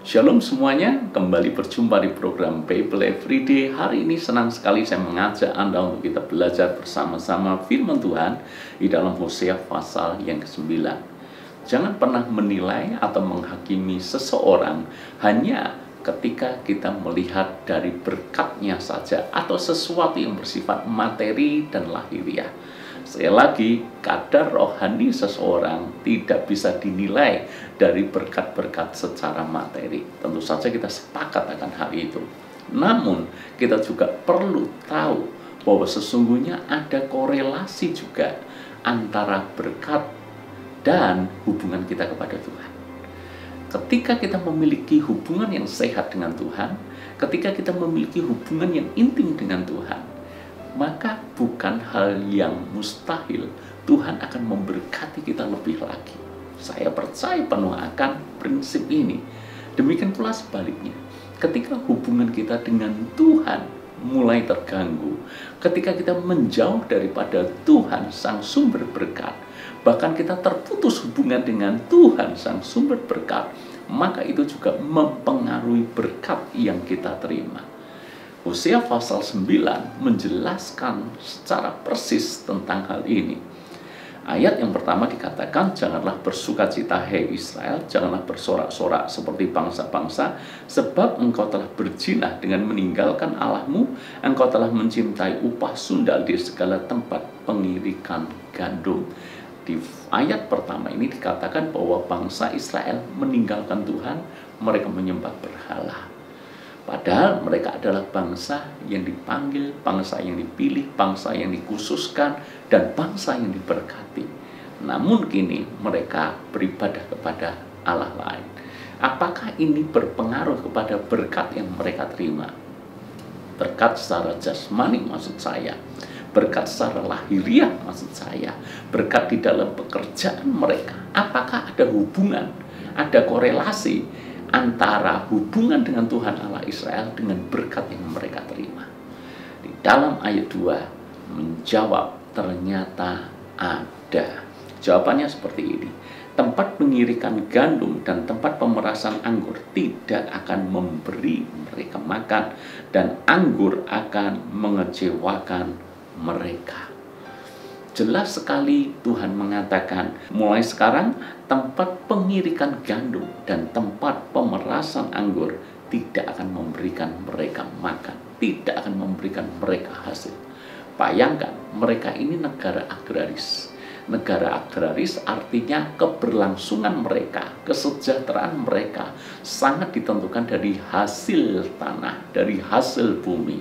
Shalom semuanya, kembali berjumpa di program Bible Everyday. Hari ini senang sekali saya mengajak Anda untuk kita belajar bersama-sama firman Tuhan di dalam Hosea pasal yang ke-9. Jangan pernah menilai atau menghakimi seseorang hanya ketika kita melihat dari berkatnya saja atau sesuatu yang bersifat materi dan lahiriah. Sekali lagi, kadar rohani seseorang tidak bisa dinilai dari berkat-berkat secara materi. Tentu saja kita sepakat akan hal itu. Namun, kita juga perlu tahu bahwa sesungguhnya ada korelasi juga antara berkat dan hubungan kita kepada Tuhan. Ketika kita memiliki hubungan yang sehat dengan Tuhan, ketika kita memiliki hubungan yang intim dengan Tuhan, maka bukan hal yang mustahil Tuhan akan memberkati kita lebih lagi. Saya percaya penuh akan prinsip ini. Demikian pula sebaliknya, ketika hubungan kita dengan Tuhan mulai terganggu, ketika kita menjauh daripada Tuhan sang sumber berkat, bahkan kita terputus hubungan dengan Tuhan sang sumber berkat, maka itu juga mempengaruhi berkat yang kita terima. Hosea pasal 9 menjelaskan secara persis tentang hal ini. Ayat yang pertama dikatakan, janganlah bersukacita hai Israel, janganlah bersorak-sorak seperti bangsa-bangsa, sebab engkau telah berzina dengan meninggalkan Allahmu, engkau telah mencintai upah sundal di segala tempat pengirikan gandum. Di ayat pertama ini dikatakan bahwa bangsa Israel meninggalkan Tuhan, mereka menyembah berhala. Padahal mereka adalah bangsa yang dipanggil, bangsa yang dipilih, bangsa yang dikhususkan, dan bangsa yang diberkati. Namun kini mereka beribadah kepada Allah lain. Apakah ini berpengaruh kepada berkat yang mereka terima? Berkat secara jasmani maksud saya, berkat secara lahiriah maksud saya, berkat di dalam pekerjaan mereka. Apakah ada hubungan, ada korelasi antara hubungan dengan Tuhan Allah Israel dengan berkat yang mereka terima? Di dalam ayat 2 menjawab, ternyata ada. Jawabannya seperti ini. Tempat pengirikan gandum dan tempat pemerasan anggur tidak akan memberi mereka makan, dan anggur akan mengecewakan mereka. Jelas sekali Tuhan mengatakan, mulai sekarang tempat pengirikan gandum dan tempat pemerasan anggur tidak akan memberikan mereka makan, tidak akan memberikan mereka hasil. Bayangkan, mereka ini negara agraris. Negara agraris artinya keberlangsungan mereka, kesejahteraan mereka sangat ditentukan dari hasil tanah, dari hasil bumi.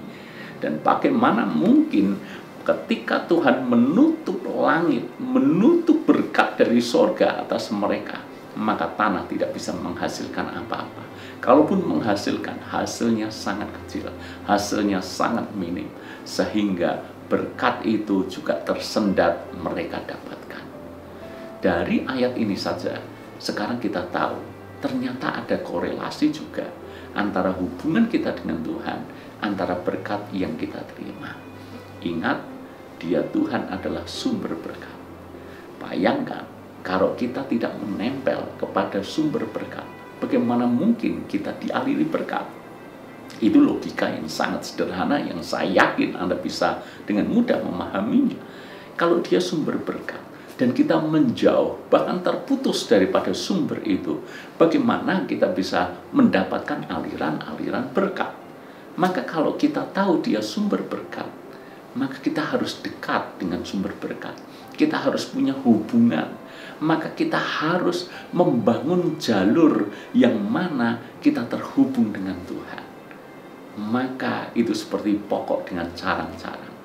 Dan bagaimana mungkin ketika Tuhan menutup langit, menutup berkat dari sorga atas mereka, maka tanah tidak bisa menghasilkan apa-apa. Kalaupun menghasilkan, hasilnya sangat kecil, hasilnya sangat minim, sehingga berkat itu juga tersendat mereka dapatkan. Dari ayat ini saja, sekarang kita tahu, ternyata ada korelasi juga antara hubungan kita dengan Tuhan, antara berkat yang kita terima. Ingat, Dia Tuhan adalah sumber berkat. Bayangkan, kalau kita tidak menempel kepada sumber berkat, bagaimana mungkin kita dialiri berkat? Itu logika yang sangat sederhana yang saya yakin Anda bisa dengan mudah memahaminya. Kalau Dia sumber berkat dan kita menjauh, bahkan terputus daripada sumber itu, bagaimana kita bisa mendapatkan aliran-aliran berkat? Maka kalau kita tahu Dia sumber berkat, maka kita harus dekat dengan sumber berkat. Kita harus punya hubungan. Maka kita harus membangun jalur yang mana kita terhubung dengan Tuhan. Maka itu seperti pokok dengan carang-carang.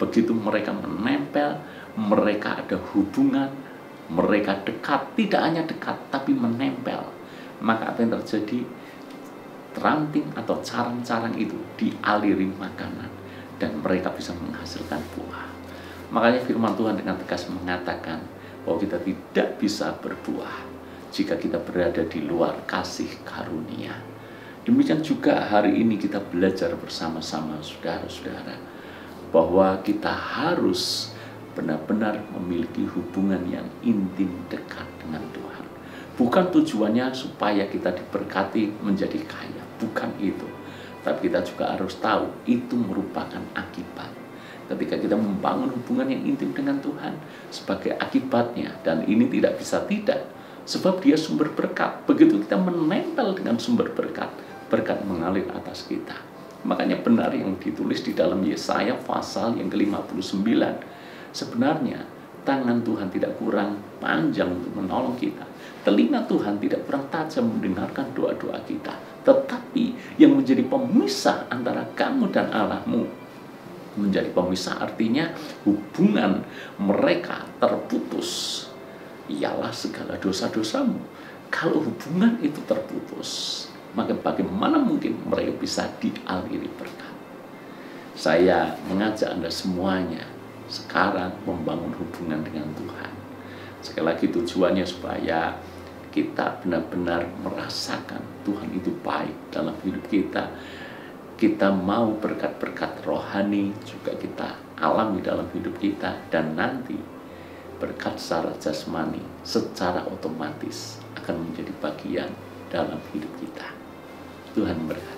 Begitu mereka menempel, mereka ada hubungan, mereka dekat, tidak hanya dekat, tapi menempel. Maka apa yang terjadi? Ranting atau carang-carang itu dialiri makanan, dan mereka bisa menghasilkan buah. Makanya firman Tuhan dengan tegas mengatakan bahwa kita tidak bisa berbuah jika kita berada di luar kasih karunia. Demikian juga hari ini kita belajar bersama-sama saudara-saudara, bahwa kita harus benar-benar memiliki hubungan yang intim dekat dengan Tuhan. Bukan tujuannya supaya kita diberkati menjadi kaya, bukan itu. Tapi kita juga harus tahu itu merupakan akibat. Ketika kita membangun hubungan yang intim dengan Tuhan sebagai akibatnya, dan ini tidak bisa tidak, sebab dia sumber berkat. Begitu kita menempel dengan sumber berkat, berkat mengalir atas kita. Makanya benar yang ditulis di dalam Yesaya pasal yang ke-59. Sebenarnya tangan Tuhan tidak kurang panjang untuk menolong kita. Telinga Tuhan tidak kurang tajam mendengarkan doa-doa kita. Tetapi yang menjadi pemisah antara kamu dan Allahmu, menjadi pemisah artinya hubungan mereka terputus, ialah segala dosa-dosamu. Kalau hubungan itu terputus, maka bagaimana mungkin mereka bisa dialiri berkat? Saya mengajak Anda semuanya sekarang membangun hubungan dengan Tuhan. Sekali lagi tujuannya supaya kita benar-benar merasakan Tuhan itu baik dalam hidup kita. Kita mau berkat-berkat rohani juga kita alami dalam hidup kita, dan nanti berkat secara jasmani secara otomatis akan menjadi bagian dalam hidup kita. Tuhan berkati.